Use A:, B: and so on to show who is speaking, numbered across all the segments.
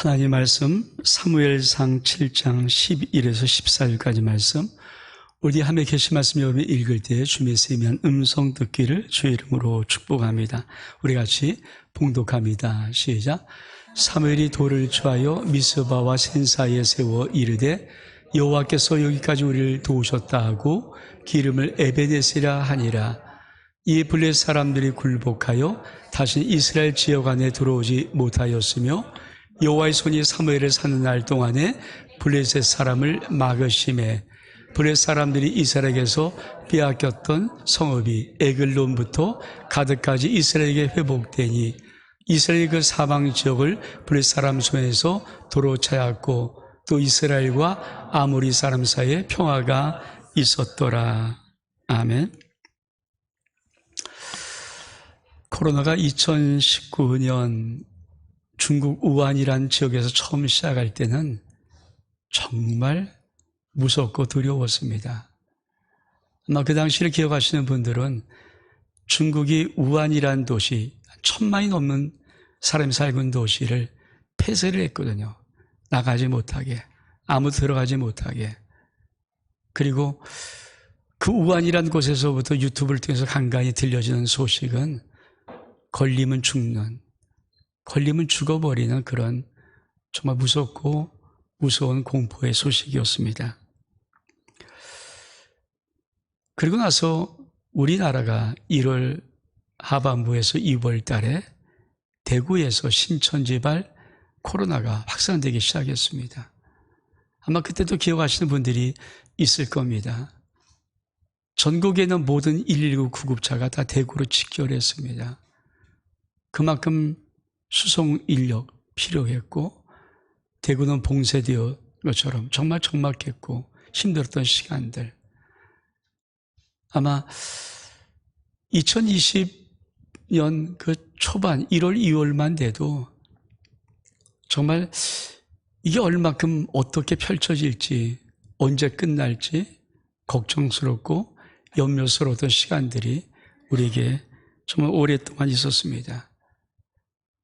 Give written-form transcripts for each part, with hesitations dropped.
A: 하나님 말씀 사무엘상 7장 11에서 14절까지 말씀, 우리 함에 계신 말씀 여러분이 읽을 때 주님의 세미한 음성 듣기를 주의 이름으로 축복합니다. 우리 같이 봉독합니다. 시작. 사무엘이 돌을 취하여 미스바와 센 사이에 세워 이르되 여호와께서 여기까지 우리를 도우셨다 하고 기름을 에베데스라 하니라. 이 블레 사람들이 굴복하여 다시 이스라엘 지역 안에 들어오지 못하였으며 여호와의 손이 사무엘을 사는 날 동안에 블레셋 사람을 막으심에 블레셋 사람들이 이스라엘에게서 빼앗겼던 성읍이 에글론부터 가드까지 이스라엘에게 회복되니 이스라엘의 그 사방 지역을 블레셋 사람 손에서 도로 차였고 또 이스라엘과 아모리 사람 사이에 평화가 있었더라. 아멘. 코로나가 2019년 중국 우한이라는 지역에서 처음 시작할 때는 정말 무섭고 두려웠습니다. 아마 그 당시를 기억하시는 분들은 중국이 우한이라는 도시, 1000만이 넘는 사람이 살고 있는 도시를 폐쇄를 했거든요. 나가지 못하게, 아무도 들어가지 못하게. 그리고 그 우한이라는 곳에서부터 유튜브를 통해서 간간히 들려지는 소식은 걸리면 죽는, 걸리면 죽어버리는 그런 정말 무섭고 무서운 공포의 소식이었습니다. 그리고 나서 우리나라가 1월 하반부에서 2월 달에 대구에서 신천지발 코로나가 확산되기 시작했습니다. 아마 그때도 기억하시는 분들이 있을 겁니다. 전국에 있는 모든 119 구급차가 다 대구로 직결했습니다. 그만큼 수송 인력 필요했고 대구는 봉쇄되어 것처럼 정말 적막했고 힘들었던 시간들. 아마 2020년 그 초반 1월, 2월만 돼도 정말 이게 얼마큼 어떻게 펼쳐질지, 언제 끝날지 걱정스럽고 염려스러웠던 시간들이 우리에게 정말 오랫동안 있었습니다.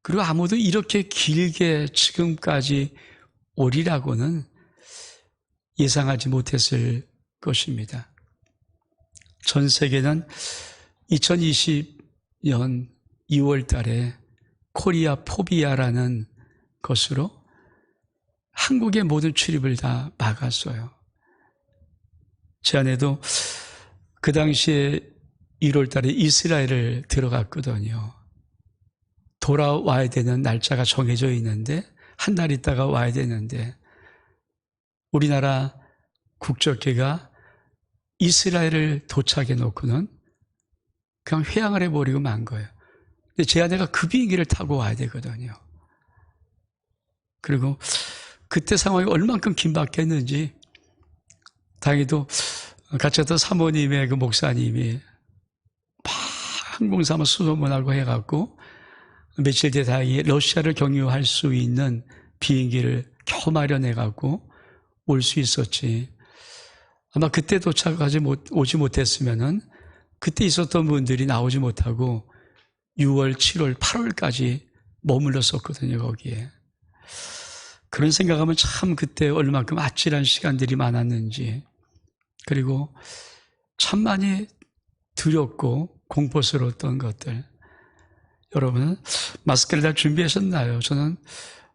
A: 그리고 아무도 이렇게 길게 지금까지 오리라고는 예상하지 못했을 것입니다. 전 세계는 2020년 2월 달에 코리아 포비아라는 것으로 한국의 모든 출입을 다 막았어요. 제 아내도 그 당시에 1월 달에 이스라엘을 들어갔거든요. 돌아와야 되는 날짜가 정해져 있는데 한 달 있다가 와야 되는데 우리나라 국적계가 이스라엘을 도착해 놓고는 그냥 회항을 해버리고 만 거예요. 근데 제 아내가 그 비행기를 타고 와야 되거든요. 그리고 그때 상황이 얼만큼 긴박했는지 다행히도 같이 갔던 사모님의 그 목사님이 막 항공사만 수소문하고 해갖고 며칠 뒤에 다행히 러시아를 경유할 수 있는 비행기를 겨우 마련해갖고 올 수 있었지. 아마 그때 오지 못했으면은 그때 있었던 분들이 나오지 못하고 6월, 7월, 8월까지 머물렀었거든요, 거기에. 그런 생각하면 참 그때 얼마큼 아찔한 시간들이 많았는지, 그리고 참 많이 두렵고 공포스러웠던 것들. 여러분은 마스크를 다 준비하셨나요? 저는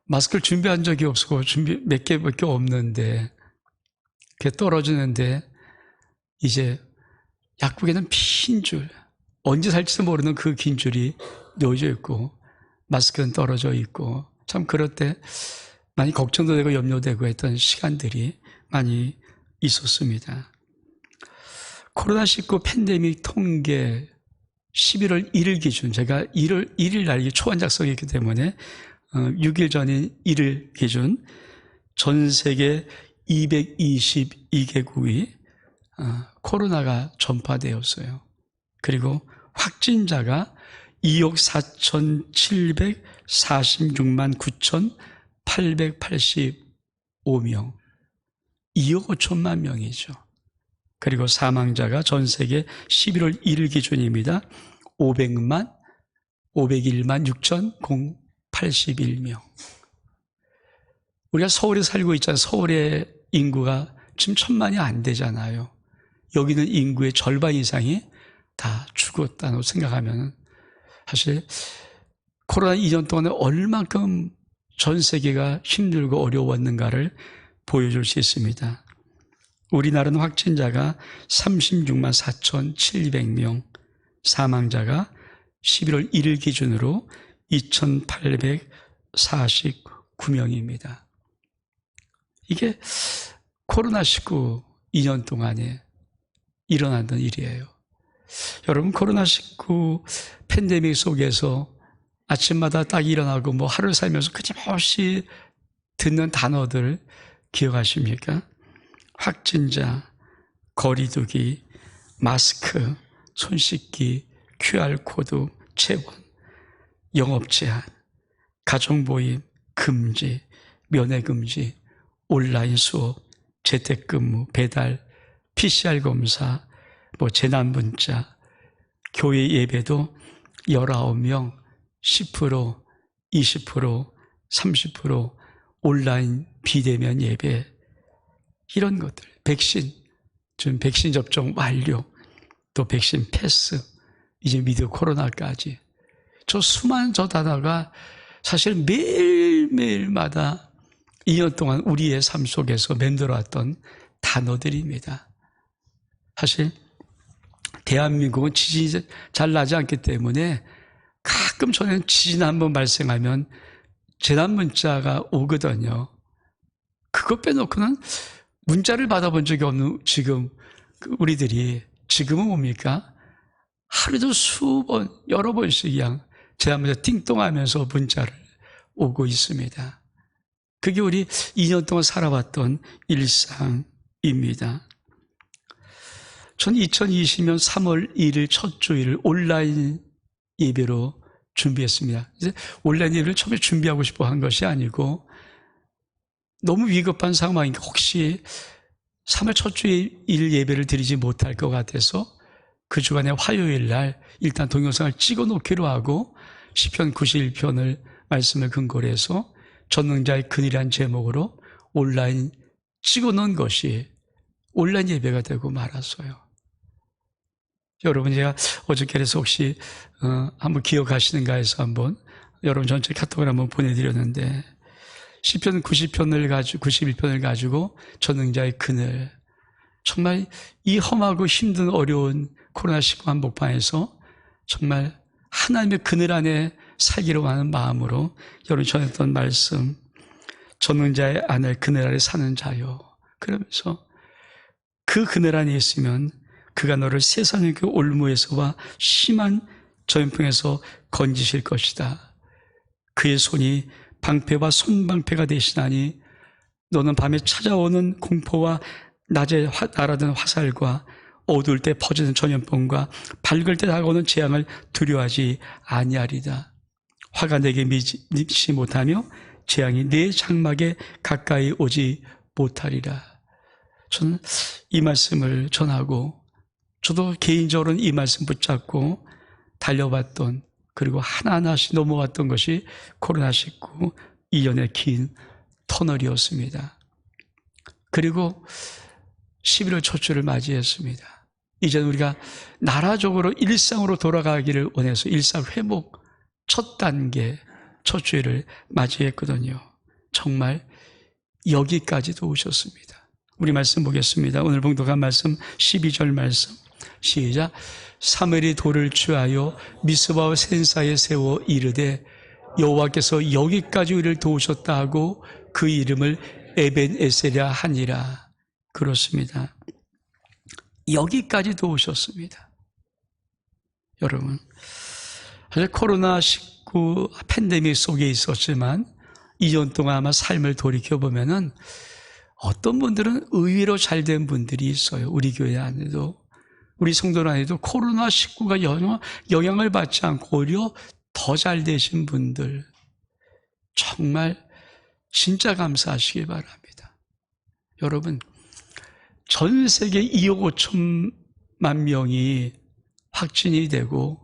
A: 마스크를 준비한 적이 없고 몇 개밖에 없는데 그게 떨어지는데 이제 약국에는 핀 줄, 언제 살지도 모르는 그 긴 줄이 놓여져 있고 마스크는 떨어져 있고 참 그럴 때 많이 걱정도 되고 염려되고 했던 시간들이 많이 있었습니다. 코로나19 팬데믹 통계 11월 1일 기준, 제가 1월 1일 날 초안 작성했기 때문에 6일 전인 1일 기준 전 세계 222개국이 코로나가 전파되었어요. 그리고 확진자가 2억 4,746만 9,885명, 2억 5천만 명이죠. 그리고 사망자가 전 세계 11월 1일 기준입니다. 501만 6,081명. 우리가 서울에 살고 있잖아요. 서울의 인구가 지금 1000만이 안 되잖아요. 여기는 인구의 절반 이상이 다 죽었다고 생각하면 사실 코로나 2년 동안에 얼만큼 전 세계가 힘들고 어려웠는가를 보여줄 수 있습니다. 우리나라는 확진자가 36만 4,700명, 사망자가 11월 1일 기준으로 2,849명입니다. 이게 코로나19 2년 동안에 일어났던 일이에요. 여러분, 코로나19 팬데믹 속에서 아침마다 딱 일어나고 하루 살면서 끊임없이 듣는 단어들 기억하십니까? 확진자, 거리두기, 마스크, 손 씻기, QR코드, 체원, 영업 제한, 가정모임, 금지, 면회금지, 온라인 수업, 재택근무, 배달, PCR 검사, 재난문자, 교회 예배도 19명, 10%, 20%, 30% 온라인 비대면 예배, 이런 것들, 지금 백신 접종 완료, 또 백신 패스, 이제 미디어 코로나까지. 저 수많은 단어가 사실 매일매일마다 2년 동안 우리의 삶 속에서 맴돌았던 단어들입니다. 사실 대한민국은 지진이 잘 나지 않기 때문에 가끔 저는 지진 한번 발생하면 재난 문자가 오거든요. 그것 빼놓고는 문자를 받아본 적이 없는 지금 우리들이 지금은 뭡니까? 하루도 수번, 여러 번씩 그냥 재난 문자 띵동하면서 문자를 오고 있습니다. 그게 우리 2년 동안 살아왔던 일상입니다. 전 2020년 3월 1일 첫 주일을 온라인 예배로 준비했습니다. 이제 온라인 예배를 처음에 준비하고 싶어 한 것이 아니고 너무 위급한 상황이니까 혹시 3월 첫 주일 예배를 드리지 못할 것 같아서 그 주간에 화요일 날 일단 동영상을 찍어 놓기로 하고 시편 91편을 말씀을 근거로 해서 전능자의 근이란 제목으로 온라인 찍어 놓은 것이 온라인 예배가 되고 말았어요. 여러분, 제가 어저께 그래서 혹시 한번 기억하시는가 해서 한번 여러분 전체 카톡을 한번 보내드렸는데 시편 91편을 가지고 전능자의 그늘, 정말 이 험하고 힘든 어려운 코로나19 한복판에서 정말 하나님의 그늘 안에 살기로 하는 마음으로 여러분 전했던 말씀, 전능자의 아내 그늘 아래 사는 자요. 그러면서 그 그늘 안에 있으면 그가 너를 세상의 그 올무에서와 심한 전염병에서 건지실 것이다. 그의 손이 방패와 손방패가 되시나니 너는 밤에 찾아오는 공포와 낮에 날아드는 화살과 어두울 때 퍼지는 전염병과 밝을 때 다가오는 재앙을 두려워하지 아니하리다. 화가 내게 미치 못하며 재앙이 내 장막에 가까이 오지 못하리라. 저는 이 말씀을 전하고 저도 개인적으로는 이 말씀 붙잡고 달려봤던, 그리고 하나하나씩 넘어왔던 것이 코로나19 2년의 긴 터널이었습니다. 그리고 11월 첫 주를 맞이했습니다. 이제는 우리가 나라적으로 일상으로 돌아가기를 원해서 일상회복 첫 단계 첫 주일을 맞이했거든요. 정말 여기까지도 오셨습니다. 우리 말씀 보겠습니다. 오늘 봉독한 말씀 12절 말씀 시작. 사무엘이 돌을 취하여 미스바와 센사에 세워 이르되 여호와께서 여기까지 우리를 도우셨다 하고 그 이름을 에벤에셀이라 하니라. 그렇습니다. 여기까지 도우셨습니다. 여러분, 사실 코로나19 팬데믹 속에 있었지만 2년 동안 아마 삶을 돌이켜보면은 어떤 분들은 의외로 잘된 분들이 있어요. 우리 교회 안에도, 우리 성도 안에도 코로나19가 영향을 받지 않고 오히려 더 잘 되신 분들, 정말 진짜 감사하시기 바랍니다. 여러분, 전 세계 2억 5천만 명이 확진이 되고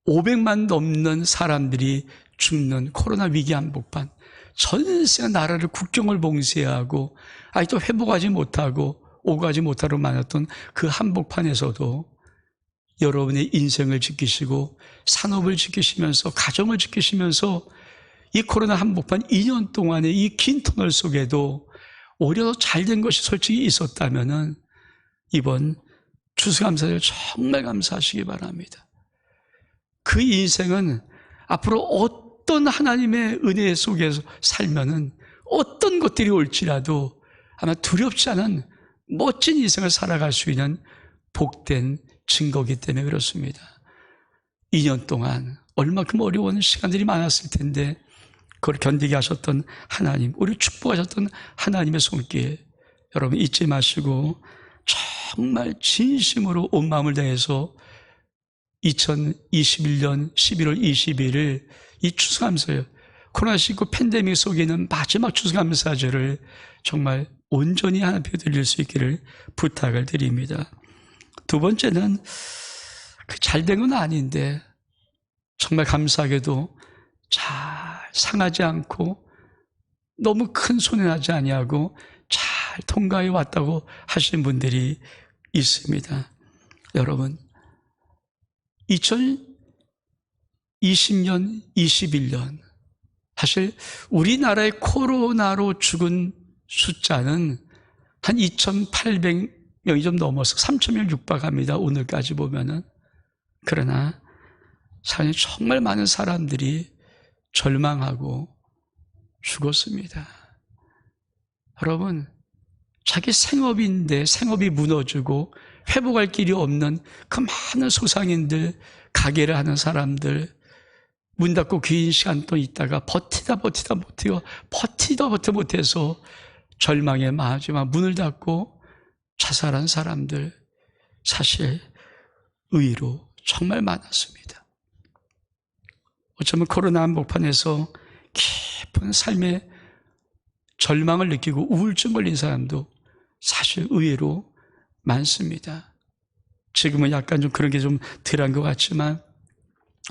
A: 500만 넘는 사람들이 죽는 코로나 위기 한복판, 전세가 나라를 국경을 봉쇄하고 아직도 회복하지 못하고 오가지 못하러 많았던 그 한복판에서도 여러분의 인생을 지키시고 산업을 지키시면서 가정을 지키시면서 이 코로나 한복판 2년 동안의 이 긴 터널 속에도 오히려 더 잘된 것이 솔직히 있었다면은 이번 추수감사절 정말 감사하시기 바랍니다. 그 인생은 앞으로 어떤 하나님의 은혜 속에서 살면은 어떤 것들이 올지라도 아마 두렵지 않은 멋진 인생을 살아갈 수 있는 복된 증거이기 때문에 그렇습니다. 2년 동안 얼마큼 어려운 시간들이 많았을 텐데 그걸 견디게 하셨던 하나님, 우리 축복하셨던 하나님의 손길 여러분 잊지 마시고 정말 진심으로 온 마음을 다해서 2021년 11월 22일 이 추수감사절 코로나19 팬데믹 속에 있는 마지막 추수감사절을 정말 온전히 하나님께 드릴 수 있기를 부탁을 드립니다. 두 번째는 잘된 건 아닌데 정말 감사하게도 잘 상하지 않고 너무 큰 손해나지 아니하고 잘 통과해 왔다고 하시는 분들이 있습니다. 여러분 2020년, 21년 사실 우리나라의 코로나로 죽은 숫자는 한 2,800명이 좀 넘어서 3,000명 육박합니다. 오늘까지 보면은. 그러나 사실 정말 많은 사람들이 절망하고 죽었습니다. 여러분, 자기 생업인데 생업이 무너지고 회복할 길이 없는 그 많은 소상인들, 가게를 하는 사람들, 문 닫고 긴 시간 또 있다가 버티다 못해서 절망에 마지막 문을 닫고 자살한 사람들 사실 의외로 정말 많았습니다. 어쩌면 코로나 한복판에서 깊은 삶의 절망을 느끼고 우울증 걸린 사람도 사실 의외로 많습니다. 지금은 약간 좀 그런 게 좀 덜한 것 같지만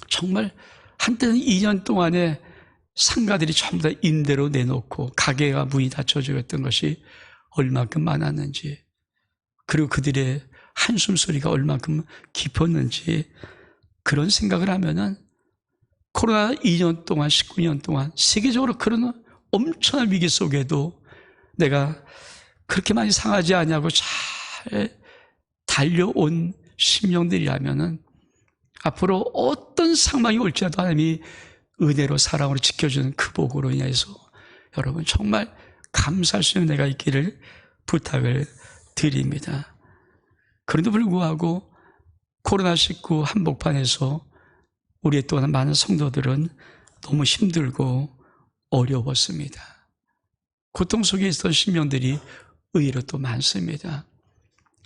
A: 정말 한때는 2년 동안에 상가들이 전부 다 임대로 내놓고 가게가 문이 닫혀져 있던 것이 얼마큼 많았는지, 그리고 그들의 한숨 소리가 얼마큼 깊었는지 그런 생각을 하면은 코로나 2년 동안 19년 동안 세계적으로 그런 엄청난 위기 속에도 내가 그렇게 많이 상하지 않냐고 잘 달려온 심령들이라면은 앞으로 어떤 상황이 올지라도 하나님이 은혜로 사랑으로 지켜주는 그 복으로 인해서 여러분 정말 감사할 수 있는 은혜가 있기를 부탁을 드립니다. 그런데도 불구하고 코로나19 한복판에서 우리 또한 많은 성도들은 너무 힘들고 어려웠습니다. 고통 속에 있던 심령들이 의외로 또 많습니다.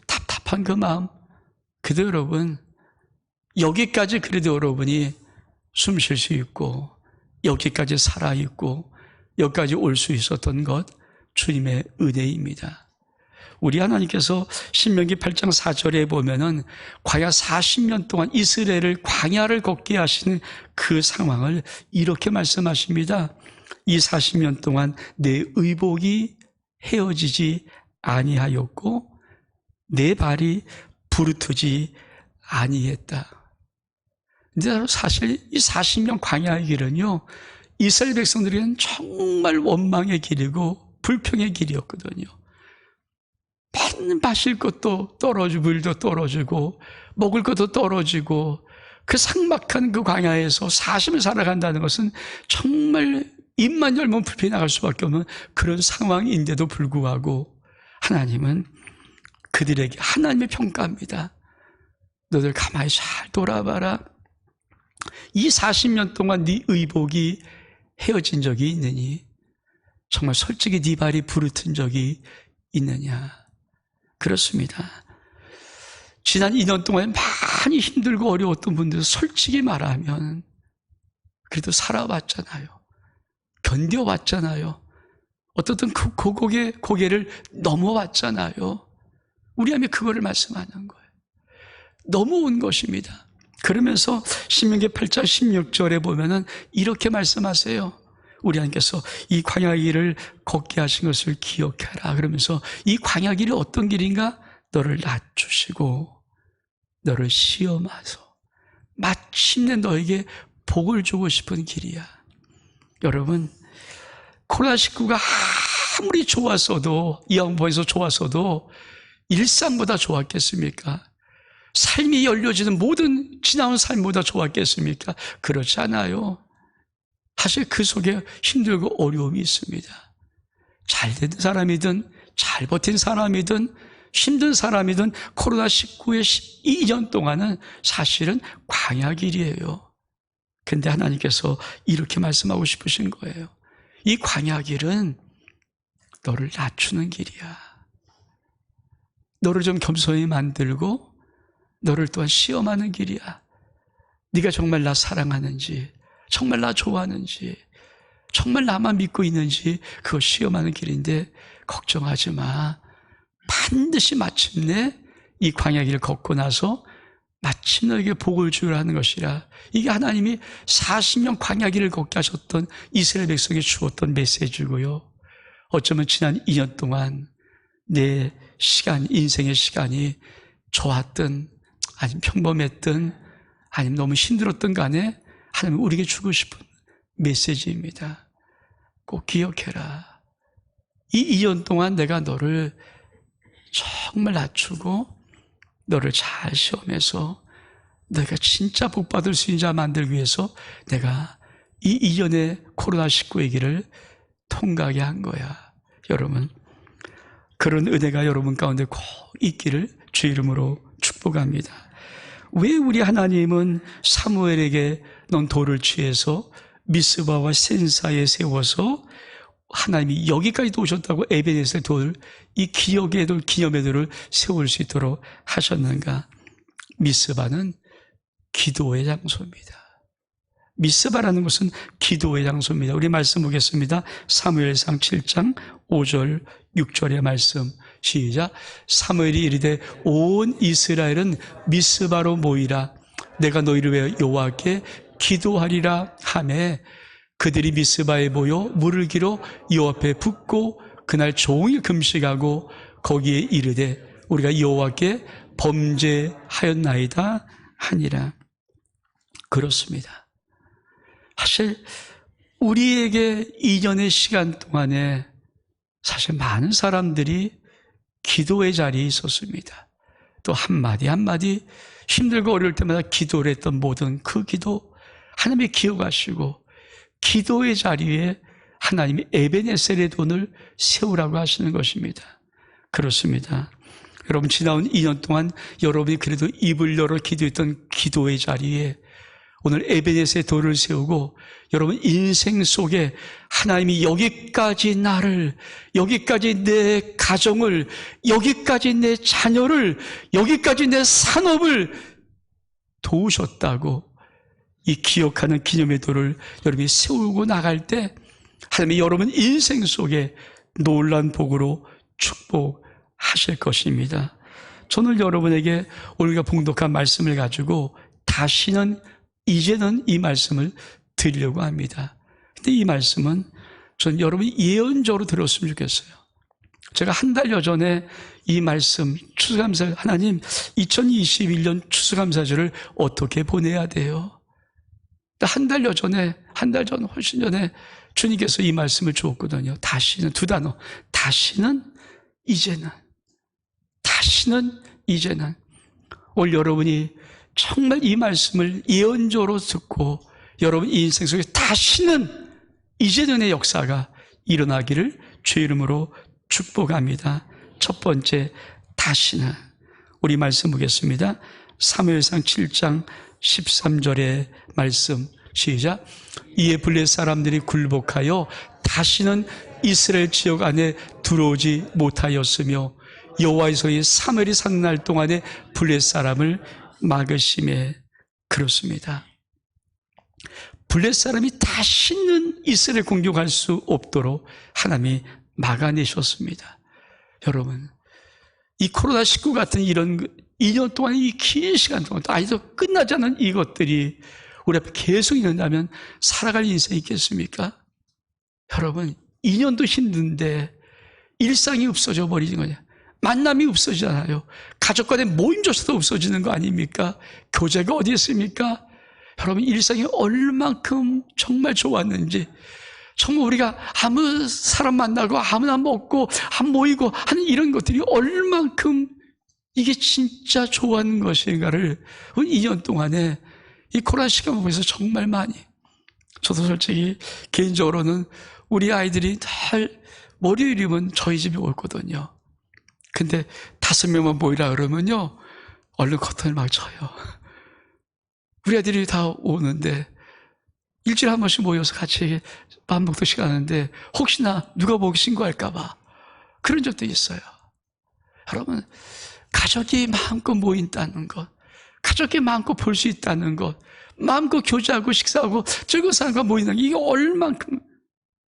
A: 답답한 그 마음, 그래도 여러분 여기까지 그래도 여러분이 숨 쉴 수 있고 여기까지 살아있고 여기까지 올 수 있었던 것 주님의 은혜입니다. 우리 하나님께서 신명기 8장 4절에 보면은 광야 40년 동안 이스라엘을 광야를 걷게 하시는 그 상황을 이렇게 말씀하십니다. 이 40년 동안 내 의복이 헤어지지 아니하였고 내 발이 부르트지 아니했다. 근데 사실 이 40년 광야의 길은요, 이스라엘 백성들에게는 정말 원망의 길이고 불평의 길이었거든요. 맨 마실 것도 떨어지고 물도 떨어지고 먹을 것도 떨어지고 그 삭막한 그 광야에서 40을 살아간다는 것은 정말 입만 열면 불편히 나갈 수밖에 없는 그런 상황인데도 불구하고 하나님은 그들에게 하나님의 평가입니다. 너들 가만히 잘 돌아봐라. 이 40년 동안 네 의복이 헤어진 적이 있느니 정말 솔직히 네 발이 부르튼 적이 있느냐. 그렇습니다. 지난 2년 동안 많이 힘들고 어려웠던 분들 솔직히 말하면 그래도 살아왔잖아요. 견뎌왔잖아요. 어떻든 그 고개를 넘어왔잖아요. 우리 하면 그거를 말씀하는 거예요. 넘어온 것입니다. 그러면서 신명기 8장 16절에 보면은 이렇게 말씀하세요. 우리 하나님께서 이 광야길을 걷게 하신 것을 기억해라 그러면서 이 광야길이 어떤 길인가? 너를 낮추시고 너를 시험하소 마침내 너에게 복을 주고 싶은 길이야. 여러분, 코로나19가 아무리 좋았어도, 이 양보에서 좋았어도 일상보다 좋았겠습니까? 삶이 열려지는 모든 지나온 삶보다 좋았겠습니까? 그렇지 않아요. 사실 그 속에 힘들고 어려움이 있습니다. 잘된 사람이든 잘 버틴 사람이든 힘든 사람이든 코로나19의 12년 동안은 사실은 광야길이에요. 근데 하나님께서 이렇게 말씀하고 싶으신 거예요. 이 광야길은 너를 낮추는 길이야. 너를 좀 겸손히 만들고 너를 또한 시험하는 길이야. 네가 정말 나 사랑하는지, 정말 나 좋아하는지, 정말 나만 믿고 있는지 그거 시험하는 길인데 걱정하지 마. 반드시 마침내 이 광야길을 걷고 나서 마침 너에게 복을 주라는 것이라. 이게 하나님이 40년 광야길을 걷게 하셨던 이스라엘 백성에게 주었던 메시지고요. 어쩌면 지난 2년 동안 내 시간, 인생의 시간이 좋았든 아니면 평범했든 아니면 너무 힘들었든 간에 하나님은 우리에게 주고 싶은 메시지입니다. 꼭 기억해라. 이 2년 동안 내가 너를 정말 낮추고 너를 잘 시험해서 너가 진짜 복받을 수 있는 자 만들기 위해서 내가 이 2년의 코로나19의 길을 통과하게 한 거야. 여러분, 그런 은혜가 여러분 가운데 꼭 있기를 주 이름으로 축복합니다. 왜 우리 하나님은 사무엘에게 넌 돌을 취해서 미스바와 센사에 세워서 하나님이 여기까지도 오셨다고 에베네셀 돌, 이 기억의 돌, 기념의 돌을 세울 수 있도록 하셨는가? 미스바는 기도의 장소입니다. 미스바라는 것은 기도의 장소입니다. 우리 말씀 보겠습니다. 사무엘상 7장 5절 6절의 말씀 시작. 사무엘이 이르되 온 이스라엘은 미스바로 모이라. 내가 너희를 위하여 여호와께 기도하리라 하매 그들이 미스바에 모여 물을 길어 여호와 앞에 붓고 그날 종일 금식하고 거기에 이르되 우리가 여호와께 범죄하였나이다 하니라. 그렇습니다. 사실 우리에게 2년의 시간 동안에 사실 많은 사람들이 기도의 자리에 있었습니다. 또 한마디 한마디 힘들고 어려울 때마다 기도를 했던 모든 그 기도 하나님이 기억하시고 기도의 자리에 하나님이 에베네셀의 돈을 세우라고 하시는 것입니다. 그렇습니다. 여러분, 지나온 2년 동안 여러분이 그래도 입을 열어 기도했던 기도의 자리에 오늘 에베네셀의 돌을 세우고 여러분 인생 속에 하나님이 여기까지 나를, 여기까지 내 가정을, 여기까지 내 자녀를, 여기까지 내 산업을 도우셨다고 이 기억하는 기념의 돌을 여러분이 세우고 나갈 때 하나님이 여러분 인생 속에 놀라운 복으로 축복하실 것입니다. 저는 여러분에게 오늘과 봉독한 말씀을 가지고 다시는 이제는 이 말씀을 드리려고 합니다. 근데 이 말씀은 전 여러분이 예언적으로 들었으면 좋겠어요. 제가 한 달여 전에 이 말씀 추수감사, 하나님 2021년 추수감사절을 어떻게 보내야 돼요? 한 달여 전에, 한 달 전, 훨씬 전에 주님께서 이 말씀을 주었거든요. 다시는, 두 단어. 다시는, 이제는. 다시는, 이제는. 오늘 여러분이 정말 이 말씀을 예언적으로 듣고 여러분 인생 속에 다시는, 이제는의 역사가 일어나기를 주의 이름으로 축복합니다. 첫 번째, 다시는. 우리 말씀 보겠습니다. 사무엘상 7장 13절의 말씀 시작. 이에 블레 사람들이 굴복하여 다시는 이스라엘 지역 안에 들어오지 못하였으며 여호와의 손이 사무엘이 사는 날 동안에 블레 사람을 막으심에. 그렇습니다. 블레 사람이 다시는 이스라엘 공격할 수 없도록 하나님이 막아내셨습니다. 여러분, 이 코로나19 같은 이런 2년 동안 이 긴 시간 동안 아직도 끝나지 않은 이것들이 우리 앞에 계속 있는다면 살아갈 인생이 있겠습니까? 여러분, 2년도 힘든데 일상이 없어져 버리는 거냐. 만남이 없어지잖아요. 가족 간의 모임조차도 없어지는 거 아닙니까? 교제가 어디 있습니까? 여러분, 일상이 얼만큼 정말 좋았는지, 정말 우리가 아무 사람 만나고 아무나 먹고 한 모이고 하는 이런 것들이 얼만큼 이게 진짜 좋아하는 것인가를 2년 동안에 이 코로나 시간 보면서 정말 많이, 저도 솔직히 개인적으로는 우리 아이들이 늘 월요일이면 저희 집에 오거든요. 근데 5명만 모이라 그러면요, 얼른 커튼을 막 쳐요. 우리 아이들이 다 오는데 일주일에 한 번씩 모여서 같이 밥 먹듯이 가는데 혹시나 누가 보기 신고할까봐 그런 적도 있어요. 여러분, 가족이 마음껏 모인다는 것, 가족이 마음껏 볼 수 있다는 것, 마음껏 교제하고 식사하고 즐거운 사람과 모이는 게 이게 얼만큼.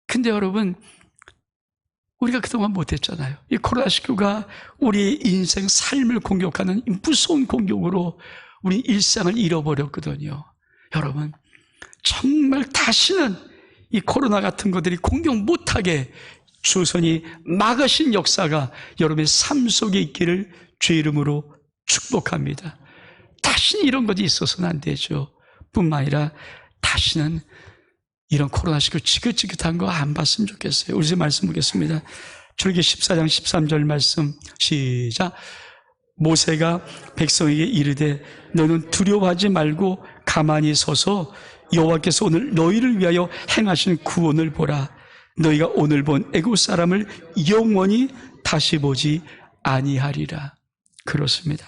A: 근데 여러분, 우리가 그동안 못했잖아요. 이 코로나19가 우리의 인생, 삶을 공격하는 무서운 공격으로 우리 일상을 잃어버렸거든요. 여러분, 정말 다시는 이 코로나 같은 것들이 공격 못하게 조선이 막으신 역사가 여러분의 삶 속에 있기를 주의 이름으로 축복합니다. 다시는 이런 것이 있어서는 안 되죠. 뿐만 아니라 다시는 이런 코로나19 지긋지긋한 거 안 봤으면 좋겠어요. 우리 말씀 보겠습니다. 출애굽기 14장 13절 말씀 시작. 모세가 백성에게 이르되 너는 두려워하지 말고 가만히 서서 여호와께서 오늘 너희를 위하여 행하신 구원을 보라. 너희가 오늘 본 애굽 사람을 영원히 다시 보지 아니하리라. 그렇습니다.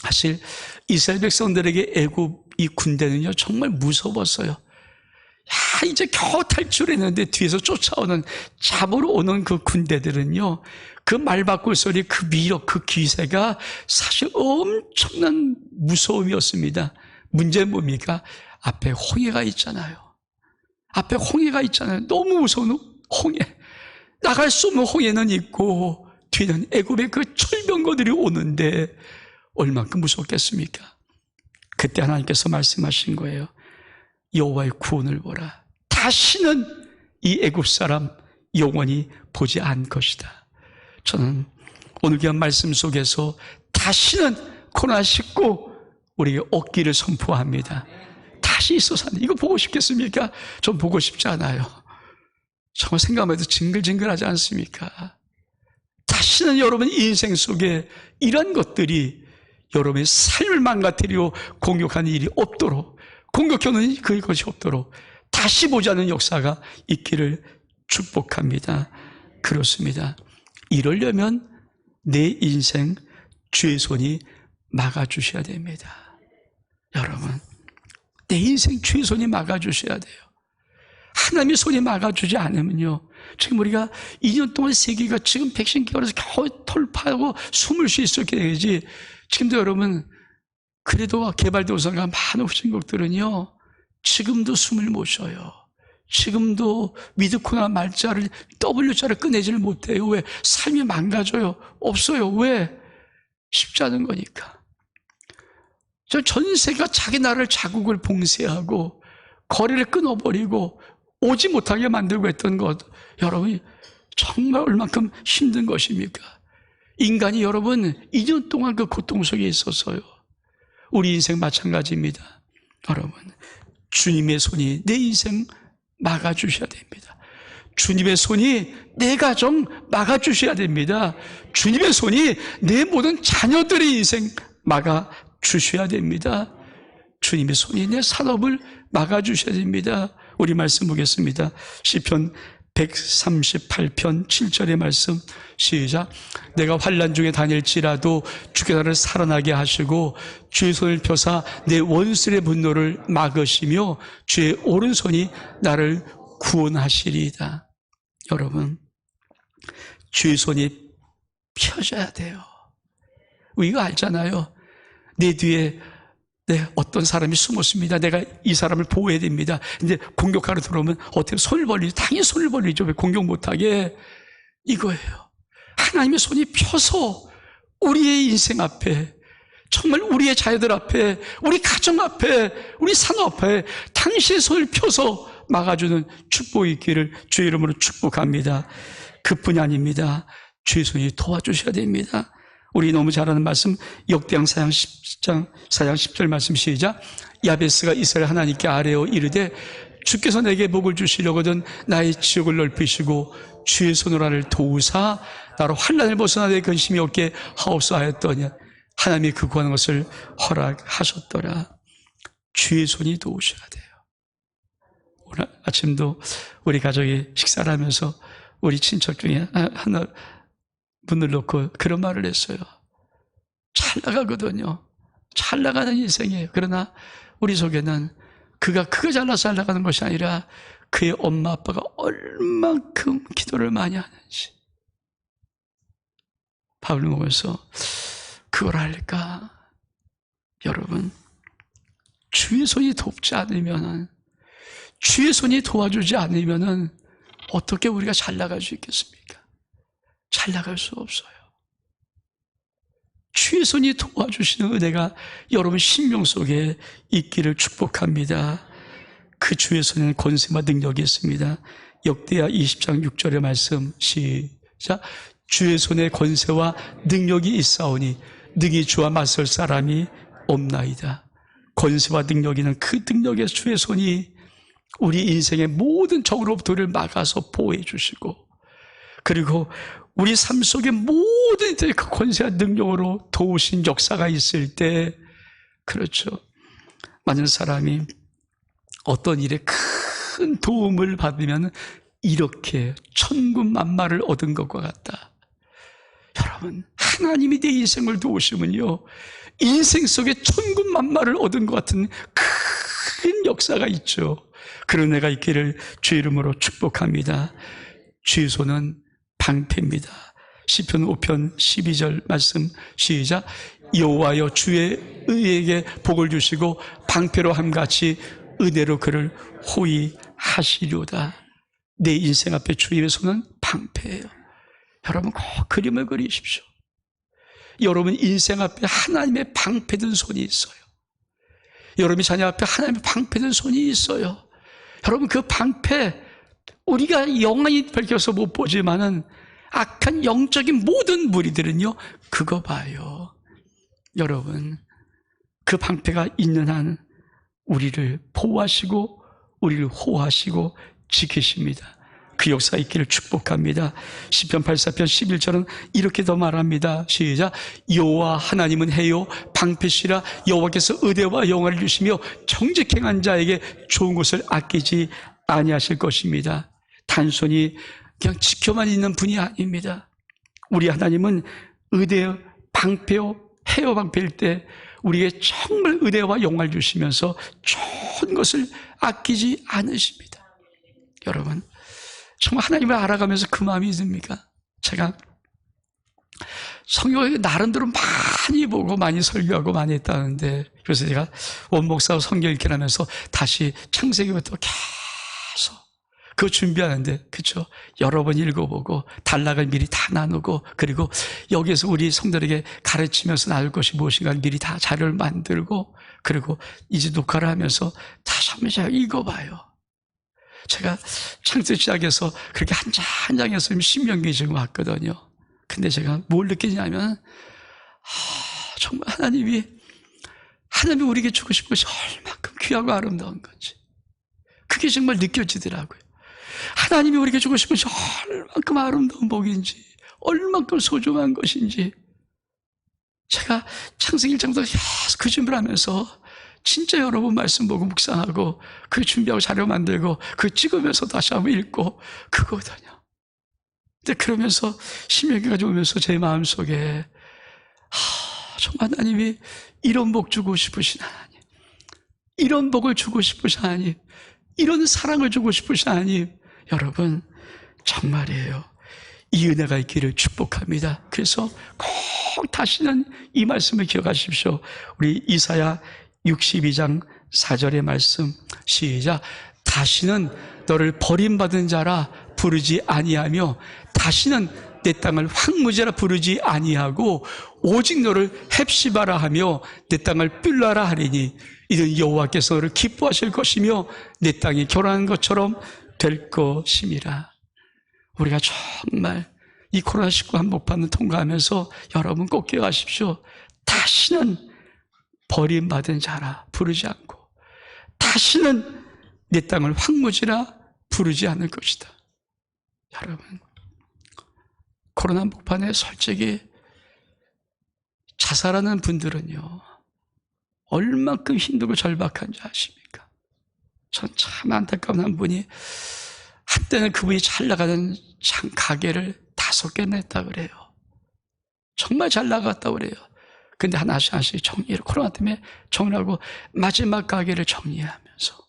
A: 사실 이스라엘 백성들에게 애굽 이 군대는요 정말 무서웠어요. 야, 이제 겨우 탈출했는데 뒤에서 쫓아오는, 잡으러 오는 그 군대들은요, 그 말바꿀 소리, 그 미력, 그 기세가 사실 엄청난 무서움이었습니다. 문제는 뭡니까? 앞에 홍해가 있잖아요. 앞에 홍해가 있잖아요. 너무 무서운 홍해. 나갈 수 없는 홍해는 있고 뒤에는 애굽의 그 철병거들이 오는데 얼만큼 무섭겠습니까? 그때 하나님께서 말씀하신 거예요. 여호와의 구원을 보라. 다시는 이 애굽 사람 영원히 보지 않을 것이다. 저는 오늘 귀한 말씀 속에서 다시는 코로나19 우리에게 없기를 선포합니다. 다시 있어서 안 돼. 이거 보고 싶겠습니까? 전 보고 싶지 않아요. 정말 생각만 해도 징글징글하지 않습니까? 다시는 여러분 인생 속에 이런 것들이 여러분의 삶을 망가뜨리고 공격하는 일이 없도록, 공격하는 그것이 없도록 다시 보지 않는 역사가 있기를 축복합니다. 그렇습니다. 이러려면 내 인생 주의 손이 막아주셔야 됩니다. 여러분, 내 인생 주의 손이 막아주셔야 돼요. 하나님의 손이 막아주지 않으면요, 지금 우리가 2년 동안 세계가 지금 백신 개발해서 겨우 돌파하고 숨을 수 있었게 되지, 지금도 여러분 그래도 개발된 우선과 많은 후진국들은요 지금도 숨을 못 쉬어요. 지금도 위드코나 말자를 W자를 꺼내지를 못해요. 왜? 삶이 망가져요. 없어요. 왜? 쉽지 않은 거니까. 전 세계가 자기 나라를, 자국을 봉쇄하고 거리를 끊어버리고 오지 못하게 만들고 했던 것, 여러분이 정말 얼만큼 힘든 것입니까? 인간이 여러분 2년 동안 그 고통 속에 있어서요. 우리 인생 마찬가지입니다. 여러분, 주님의 손이 내 인생 막아주셔야 됩니다. 주님의 손이 내 가정 막아주셔야 됩니다. 주님의 손이 내 모든 자녀들의 인생 막아주셔야 됩니다. 주님의 손이 내 산업을 막아주셔야 됩니다. 우리 말씀 보겠습니다. 시편 138편 7절의 말씀 시작. 내가 환난 중에 다닐지라도 주께서 나를 살아나게 하시고 주의 손을 펴사 내 원수의 분노를 막으시며 주의 오른손이 나를 구원하시리이다. 여러분, 주의 손이 펴져야 돼요. 우리가 알잖아요. 내 뒤에 어떤 사람이 숨었습니다. 내가 이 사람을 보호해야 됩니다. 근데 공격하러 들어오면 어떻게 손을 벌리죠? 당연히 손을 벌리죠. 왜? 공격 못하게. 이거예요. 하나님의 손이 펴서 우리의 인생 앞에, 정말 우리의 자녀들 앞에, 우리 가정 앞에, 우리 산업 앞에 당신의 손을 펴서 막아주는 축복이 있기를 주의 이름으로 축복합니다. 그뿐이 아닙니다. 주의 손이 도와주셔야 됩니다. 우리 너무 잘 아는 말씀, 역대상 4장 10절 말씀 시작. 야베스가 이스라엘 하나님께 아뢰어 이르되 주께서 내게 복을 주시려거든 나의 지역을 넓히시고 주의 손으로 나를 도우사 나로 환난을 벗어나 내 근심이 없게 하옵소서 하였더니 하나님이 그 구하는 것을 허락하셨더라. 주의 손이 도우셔야 돼요. 오늘 아침도 우리 가족이 식사를 하면서 우리 친척 중에 하나 문을 놓고 그런 말을 했어요. 잘 나가거든요. 잘 나가는 인생이에요. 그러나 우리 속에는 그가 잘나서 잘 나가는 것이 아니라 그의 엄마 아빠가 얼만큼 기도를 많이 하는지. 밥을 먹으면서 그걸 할까? 여러분, 주의 손이 돕지 않으면, 주의 손이 도와주지 않으면 어떻게 우리가 잘 나갈 수 있겠습니까? 잘 나갈 수 없어요. 주의 손이 도와주시는 은혜가 여러분 심령 속에 있기를 축복합니다. 그 주의 손에는 권세와 능력이 있습니다. 역대하 20장 6절의 말씀 시작. 주의 손에 권세와 능력이 있사오니 능히 주와 맞설 사람이 없나이다. 권세와 능력이 있는 그 능력의 주의 손이 우리 인생의 모든 적으로부터 우리를 막아서 보호해 주시고, 그리고 우리 삶 속에 모든 그 권세와 능력으로 도우신 역사가 있을 때, 그렇죠, 많은 사람이 어떤 일에 큰 도움을 받으면 이렇게 천군만마를 얻은 것과 같다. 여러분, 하나님이 내 인생을 도우시면요, 인생 속에 천군만마를 얻은 것 같은 큰 역사가 있죠. 그런 애가 있기를 주의 이름으로 축복합니다. 주의 손은 방패입니다. 시편 5편 12절 말씀 시작. 여호와여 주의 의에게 복을 주시고 방패로 함같이 은혜로 그를 호위하시려다. 내 인생 앞에 주의 손은 방패예요. 여러분 꼭 그림을 그리십시오. 여러분 인생 앞에 하나님의 방패든 손이 있어요. 여러분이 자녀 앞에 하나님의 방패든 손이 있어요. 여러분 그 방패, 우리가 영원히 밝혀서 못 보지만은 악한 영적인 모든 무리들은요 그거 봐요. 여러분 그 방패가 있는 한 우리를 보호하시고 우리를 호하시고 지키십니다. 그 역사가 있기를 축복합니다. 시편 84편 11절은 이렇게 더 말합니다. 시작. 여호와 하나님은 해요 방패시라. 여호와께서 의대와 영화를 주시며 정직행한 자에게 좋은 것을 아끼지 아니하실 것입니다. 단순히 그냥 지켜만 있는 분이 아닙니다. 우리 하나님은 의대 방패요 해요 방패일 때 우리에게 정말 의대와 영화를 주시면서 좋은 것을 아끼지 않으십니다. 여러분 정말 하나님을 알아가면서 그 마음이 듭니까? 제가 성경을 나름대로 많이 보고 많이 설교하고 많이 했다는데, 그래서 제가 원목사와 성경 읽기를 하면서 다시 창세기부터 계속 그거 준비하는데, 그렇죠? 여러 번 읽어보고 단락을 미리 다 나누고, 그리고 여기에서 우리 성도들에게 가르치면서 나눌 것이 무엇인가를 미리 다 자료를 만들고, 그리고 이제 녹화를 하면서 다시 한번 제가 읽어봐요. 제가 창세기 시작해서 그렇게 한 장 한 장에서 신명기 지금 왔거든요. 근데 제가 뭘 느끼냐면 정말 하나님이 우리에게 주고 싶은 것이 얼마큼 귀하고 아름다운 건지 그게 정말 느껴지더라고요. 하나님이 우리에게 주고 싶은 것이 얼마큼 아름다운 복인지 얼마큼 소중한 것인지 제가 창세기 1장부터 계속 그 준비를 하면서 진짜 여러분 말씀 보고 묵상하고 그 준비하고 자료 만들고 그 찍으면서 다시 한번 읽고 그거거든요. 근데 그러면서 신명기가 오면서 제 마음속에 정말 하나님이 이런 복 주고 싶으신 하나님, 이런 복을 주고 싶으신 하나님, 이런 사랑을 주고 싶으신 하나님, 여러분 정말이에요. 이 은혜가 있기를 축복합니다. 그래서 꼭 다시는 이 말씀을 기억하십시오. 우리 이사야 62장 4절의 말씀 시작. 다시는 너를 버림받은 자라 부르지 아니하며 다시는 내 땅을 황무지라 부르지 아니하고 오직 너를 헵시바라 하며 내 땅을 뷸라라 하리니 이는 여호와께서 너를 기뻐하실 것이며 내 땅이 결혼한 것처럼 될 것임이라. 우리가 정말 이 코로나19 한복판을 통과하면서 여러분 꼭 기억하십시오. 다시는 버림받은 자라 부르지 않고 다시는 내 땅을 황무지라 부르지 않을 것이다. 여러분, 코로나 한복판에 솔직히 자살하는 분들은요, 얼만큼 힘들고 절박한지 아십니까? 전 참 안타까운 한 분이 한때는 그분이 잘 나가는 가게를 5개 냈다 그래요. 정말 잘 나갔다 그래요. 근데 하나씩 정리를, 코로나 때문에 정리하고 마지막 가게를 정리하면서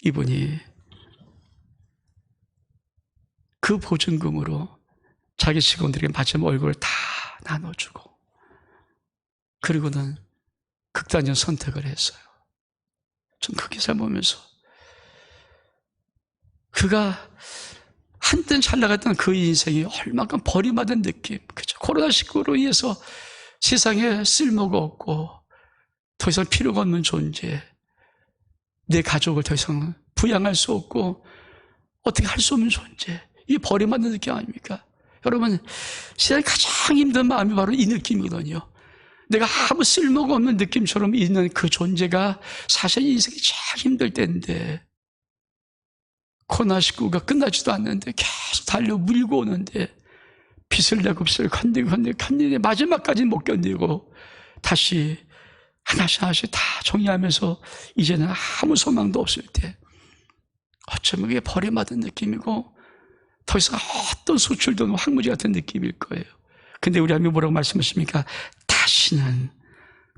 A: 이분이 그 보증금으로 자기 직원들에게 마지막 얼굴을 다 나눠주고 그리고는 극단적 선택을 했어요. 전 그 기사를 보면서 그가 한때는 잘 나갔던 그 인생이 얼마큼 버림받은 느낌, 그죠? 코로나19로 인해서 세상에 쓸모가 없고 더 이상 필요가 없는 존재, 내 가족을 더 이상 부양할 수 없고 어떻게 할 수 없는 존재, 이 버림받는 느낌 아닙니까? 여러분, 세상에 가장 힘든 마음이 바로 이 느낌이거든요. 내가 아무 쓸모가 없는 느낌처럼 있는 그 존재가 사실 인생이 제일 힘들 때인데, 코로나19가 끝나지도 않는데 계속 달려 밀고 오는데 빚을 내고 빚을 건드리고 마지막까지는 못 견디고 다시 하나씩 다 정리하면서 이제는 아무 소망도 없을 때 어쩌면 그게 버림받은 느낌이고 더 이상 어떤 수출도 없는 황무지 같은 느낌일 거예요. 근데 우리 하나님이 뭐라고 말씀하십니까? 다시는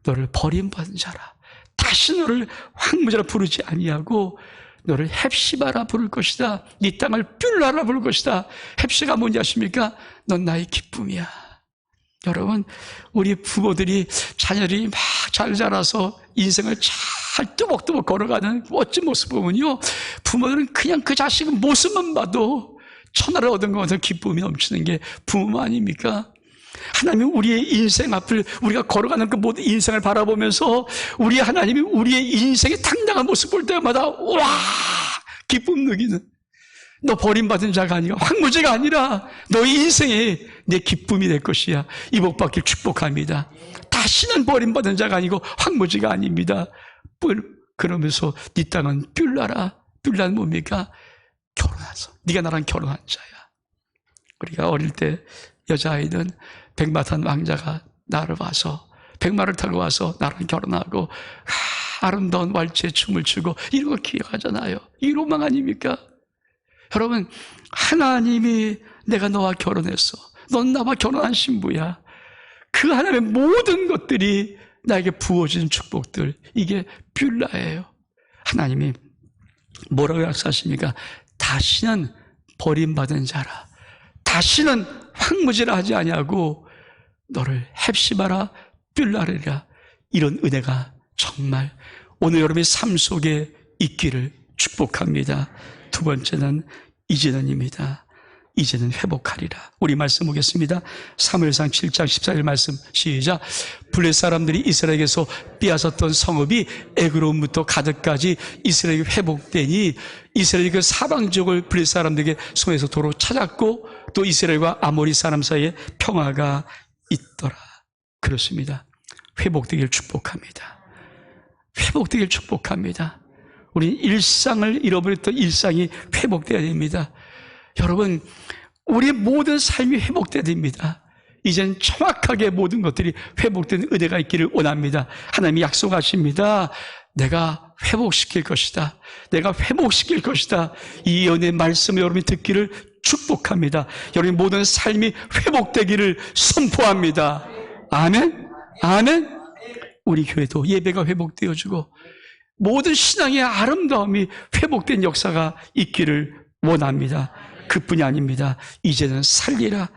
A: 너를 버림받은 자라, 다시 너를 황무지라 부르지 아니하고 너를 헵시바라 부를 것이다. 네 땅을 뷸라라 부를 것이다. 헵시가 뭔지 아십니까? 넌 나의 기쁨이야. 여러분, 우리 부모들이 자녀들이 막 잘 자라서 인생을 잘 뚜벅뚜벅 걸어가는 멋진 모습 보면요, 부모들은 그냥 그 자식의 모습만 봐도 천하를 얻은 것 같은 기쁨이 넘치는 게 부모 아닙니까? 하나님은 우리의 인생 앞을, 우리가 걸어가는 그 모든 인생을 바라보면서 우리 하나님이 우리의 인생의 당당한 모습 볼 때마다 와, 기쁨 느끼는, 너 버림받은 자가 아니라 황무지가 아니라 너의 인생이 내 기쁨이 될 것이야. 이 복 받길 축복합니다. 다시는 버림받은 자가 아니고 황무지가 아닙니다. 그러면서 네 땅은 뷸라라. 뷸라는 뭡니까? 결혼해서 네가 나랑 결혼한 자야. 우리가 어릴 때 여자아이는 백마탄 왕자가 나를 와서 백마를 타고 와서 나랑 결혼하고 아름다운 왈츠에 춤을 추고 이런 거 기억하잖아요. 이 로망 아닙니까? 여러분, 하나님이 내가 너와 결혼했어, 넌 나와 결혼한 신부야. 그 하나님의 모든 것들이 나에게 부어진 축복들, 이게 뷸라예요. 하나님이 뭐라고 약속하십니까? 다시는 버림받은 자라, 다시는 황무지라 하지 아니하고 너를 헵시바라 뷸라리라. 이런 은혜가 정말 오늘 여러분의 삶 속에 있기를 축복합니다. 두 번째는 이제는입니다. 이제는 회복하리라. 우리 말씀 보겠습니다. 사무엘상 7장 14절 말씀 시작. 블레 사람들이 이스라엘에게서 빼앗았던 성읍이 에그론부터 가드까지 이스라엘에게 회복되니 이스라엘이 그 사방 지역을 블레 사람들에게 손에서 도로 찾았고 또 이스라엘과 아모리 사람 사이에 평화가 있더라. 그렇습니다. 회복되길 축복합니다. 회복되길 축복합니다. 우리는 일상을 잃어버렸던 일상이 회복되어야 됩니다. 여러분, 우리의 모든 삶이 회복되어야 됩니다. 이젠 정확하게 모든 것들이 회복되는 은혜가 있기를 원합니다. 하나님이 약속하십니다. 내가 회복시킬 것이다. 내가 회복시킬 것이다. 이 연의 말씀을 여러분이 듣기를 축복합니다. 여러분의 모든 삶이 회복되기를 선포합니다. 아멘? 아멘? 우리 교회도 예배가 회복되어지고 모든 신앙의 아름다움이 회복된 역사가 있기를 원합니다. 그뿐이 아닙니다. 이제는 살리라.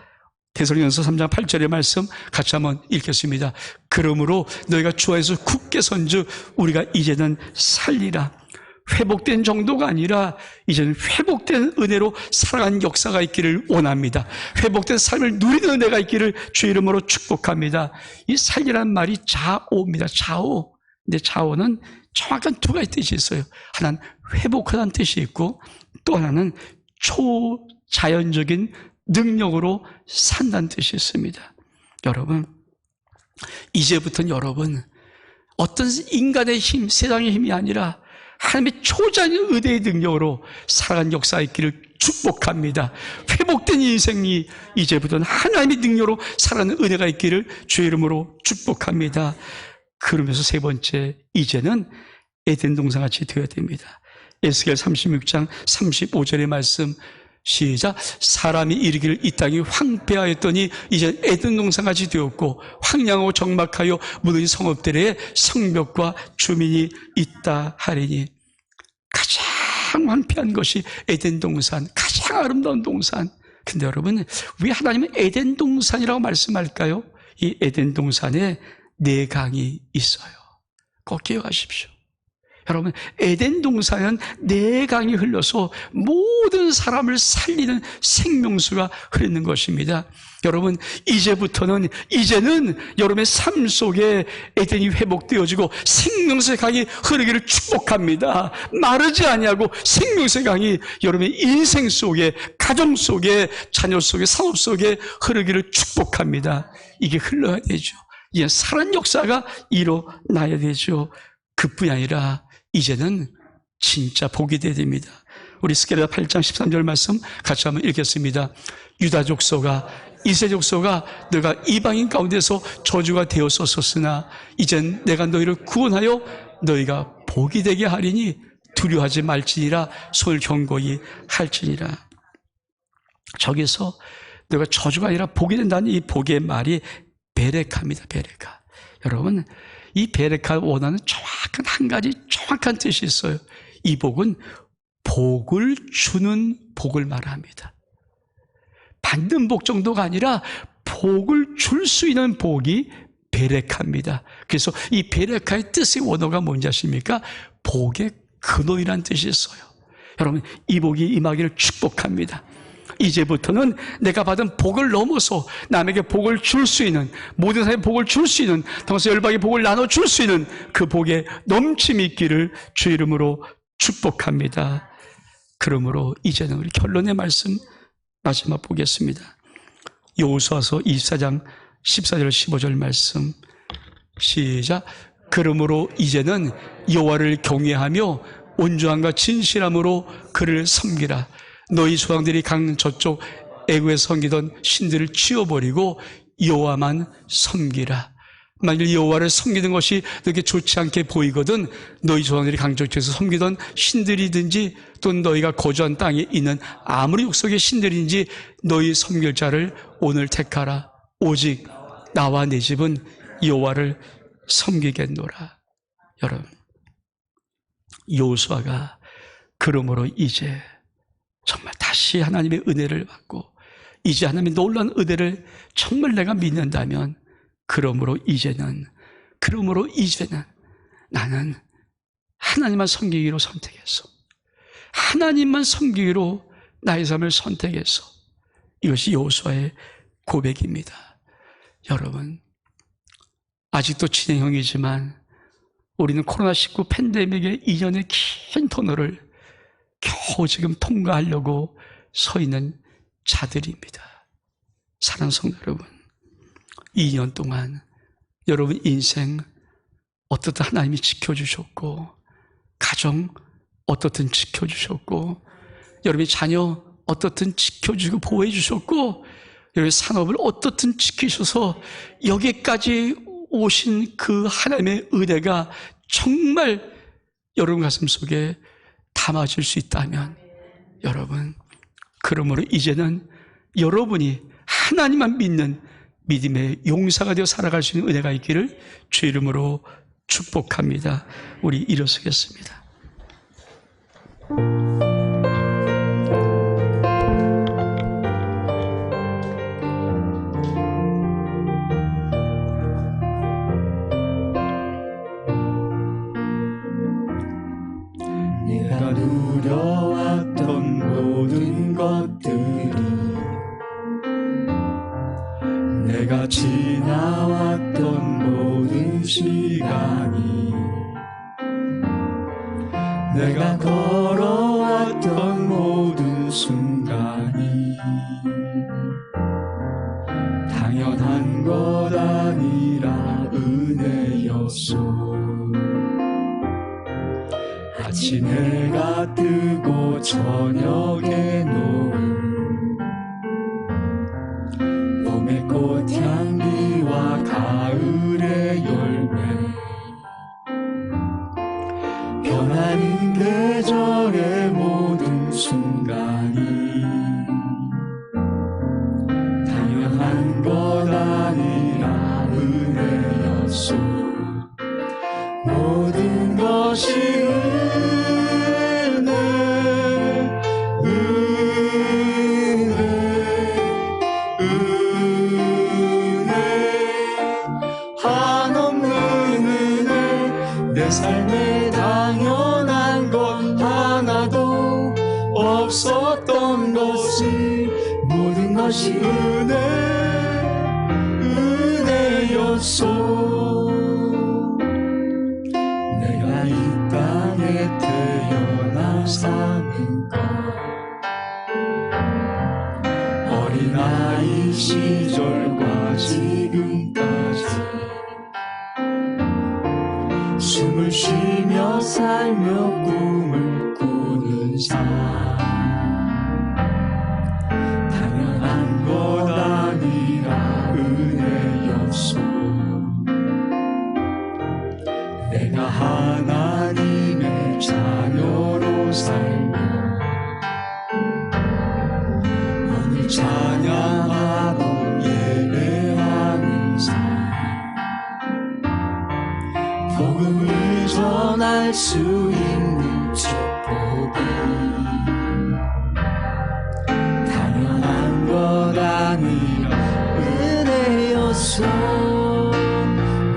A: 데살로니가서 3장 8절의 말씀 같이 한번 읽겠습니다. 그러므로 너희가 주 안에서 굳게 선즉 우리가 이제는 살리라. 회복된 정도가 아니라 이제는 회복된 은혜로 살아가는 역사가 있기를 원합니다. 회복된 삶을 누리는 은혜가 있기를 주 이름으로 축복합니다. 이 살리라는 말이 좌오입니다. 좌오. 근데 자원은 정확한 두 가지 뜻이 있어요. 하나는 회복하다는 뜻이 있고 또 하나는 초자연적인 능력으로 산다는 뜻이 있습니다. 여러분, 이제부터는 여러분 어떤 인간의 힘, 세상의 힘이 아니라 하나님의 초자연 의대의 능력으로 살아가는 역사 있기를 축복합니다. 회복된 인생이 이제부터는 하나님의 능력으로 살아가는 은혜가 있기를 주의 이름으로 축복합니다. 그러면서 세 번째, 이제는 에덴 동산같이 되어야 됩니다. 에스겔 36장 35절의 말씀 시작. 사람이 이르기를 이 땅이 황폐하였더니 이제 에덴 동산같이 되었고 황량하고 적막하여 무너진 성읍들에 성벽과 주민이 있다 하리니, 가장 황폐한 것이 에덴 동산, 가장 아름다운 동산. 근데 여러분, 왜 하나님은 에덴 동산이라고 말씀할까요? 이 에덴 동산에 네 강이 있어요. 꼭 기억하십시오. 여러분, 에덴 동산은 네 강이 흘러서 모든 사람을 살리는 생명수가 흐르는 것입니다. 여러분, 이제는 여러분의 삶 속에 에덴이 회복되어지고 생명수의 강이 흐르기를 축복합니다. 마르지 아니하고 생명수의 강이 여러분의 인생 속에, 가정 속에, 자녀 속에, 사업 속에 흐르기를 축복합니다. 이게 흘러야 되죠. 이제 살아난 역사가 일어나야 되죠. 그뿐이 아니라 이제는 진짜 복이 되어야 됩니다. 우리 스가랴 8장 13절 말씀 같이 한번 읽겠습니다. 유다 족속아, 이스라엘 족속아, 너가 이방인 가운데서 저주가 되었었으나 이젠 내가 너희를 구원하여 너희가 복이 되게 하리니 두려워하지 말지니라, 손을 견고히 할지니라. 저기서 너가 저주가 아니라 복이 된다는 이 복의 말이 베레카입니다. 베레카. 여러분, 이 베레카 원어는 정확한 한 가지 정확한 뜻이 있어요. 이 복은 복을 주는 복을 말합니다. 받는 복 정도가 아니라 복을 줄 수 있는 복이 베레카입니다. 그래서 이 베레카의 뜻의 원어가 뭔지 아십니까? 복의 근원이라는 뜻이 있어요. 여러분, 이 복이 임하기를 축복합니다. 이제부터는 내가 받은 복을 넘어서 남에게 복을 줄 수 있는, 모든 사람에게 복을 줄 수 있는, 당시 열방의 복을 나눠줄 수 있는 그 복의 넘침이 있기를 주 이름으로 축복합니다. 그러므로 이제는 우리 결론의 말씀 마지막 보겠습니다. 여호수아서 24장 14절 15절 말씀 시작. 그러므로 이제는 여호와를 경외하며 온전함과 진실함으로 그를 섬기라. 너희 조상들이 강 저쪽 애국에서 섬기던 신들을 치워버리고 여호와만 섬기라. 만일 여호와를 섬기는 것이 너에게 좋지 않게 보이거든 너희 조상들이 강 저쪽에서 섬기던 신들이든지 또는 너희가 거주한 땅에 있는 아무리 육속의 신들인지 너희 섬길 자를 오늘 택하라. 오직 나와 내 집은 여호와를 섬기겠노라. 여러분, 여호수아가 그러므로 이제 정말 다시 하나님의 은혜를 받고 이제 하나님의 놀라운 은혜를 정말 내가 믿는다면 그러므로 이제는 나는 하나님만 섬기기로 선택했어. 하나님만 섬기기로 나의 삶을 선택했어. 이것이 여호수아의 고백입니다. 여러분, 아직도 진행형이지만 우리는 코로나19 팬데믹의 2년의 긴 터널을 겨우 지금 통과하려고 서 있는 자들입니다. 사랑하는 성도 여러분, 2년 동안 여러분 인생 어떻든 하나님이 지켜주셨고, 가정 어떻든 지켜주셨고, 여러분의 자녀 어떻든 지켜주고 보호해 주셨고, 여러분의 산업을 어떻든 지키셔서 여기까지 오신 그 하나님의 은혜가 정말 여러분 가슴 속에 담아질 수 있다면, 여러분, 그러므로 이제는 여러분이 하나님만 믿는 믿음의 용사가 되어 살아갈 수 있는 은혜가 있기를 주 이름으로 축복합니다. 우리 일어서겠습니다.
B: 내가 누려왔던 모든 것들이, 내가 지나왔던 모든 시간이 내가 걸어왔던 모든 순간이 당연한 것 아니라 은혜였소. 아침 해가 뜨고 저녁에 노을, 봄의 꽃향기와 가을의 열매, 변하는 계절의 모든 순간이 당연한 것 아니라 은혜였소. 모든 것이 은혜, 은혜, 은혜, 한없는 은혜. 내 삶에 당연한 것 하나도 없었던 것이 모든 것이 은혜, 은혜였소. 내가 이 땅에 태어나 사는 것, 어린아이 시절과 지금까지 숨을 쉬며 살며 꿈을 꾸는 삶, 당연한 것 아니라 은혜였소. 내가 하나님의 자녀로 살며 오늘 찬양하고 예배하는 삶, 복음을 전할 수 있는 축복이 당연한 것 아니라 은혜였소.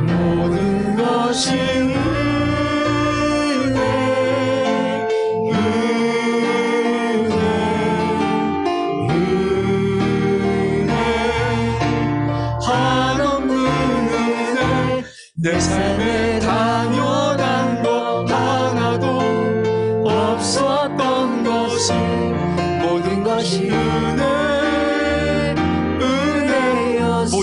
B: 모든 것이 은혜, 은혜, 은혜, 한없는 은혜. 내 삶에 당연한 것 하나도 없었던 것이 모든 것이 은혜, 은혜였소.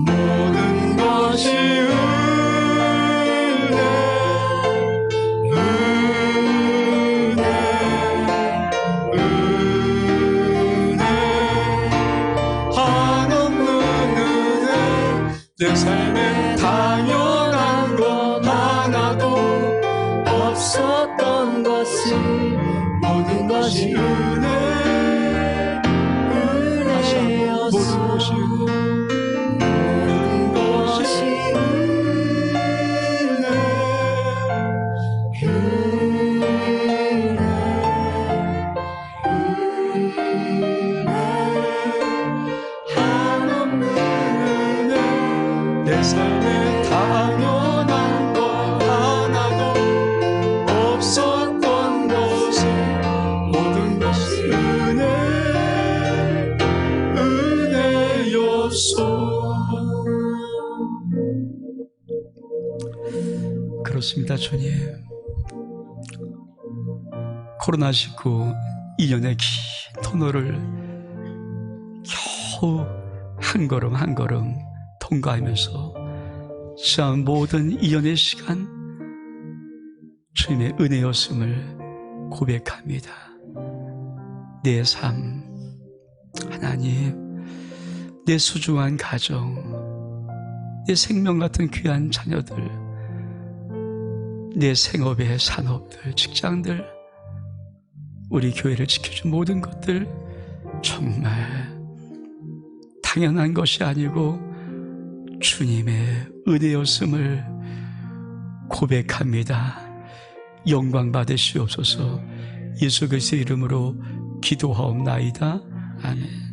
B: 모든 것이 은혜, 은혜, 은혜, 한없는 은혜. 내 삶에 당연한 것 하나도 없었던 것이 모든 것이 은혜, 은혜였소. 모든 것이 은혜, 은혜, 한없는 은혜. 내 삶에 당연한 것 하나도 없었던 것이 모든 것이 은혜, 은혜였소.
A: 그렇습니다, 주님. 코로나19 2년의 긴 터널을 겨우 한 걸음 한 걸음 통과하면서 참 모든 2년의 시간 주님의 은혜였음을 고백합니다. 내 삶, 하나님, 내 소중한 가정, 내 생명 같은 귀한 자녀들, 내 생업의 산업들, 직장들, 우리 교회를 지켜준 모든 것들 정말 당연한 것이 아니고 주님의 은혜였음을 고백합니다. 영광 받으시옵소서. 예수 그리스도의 이름으로 기도하옵나이다. 아멘.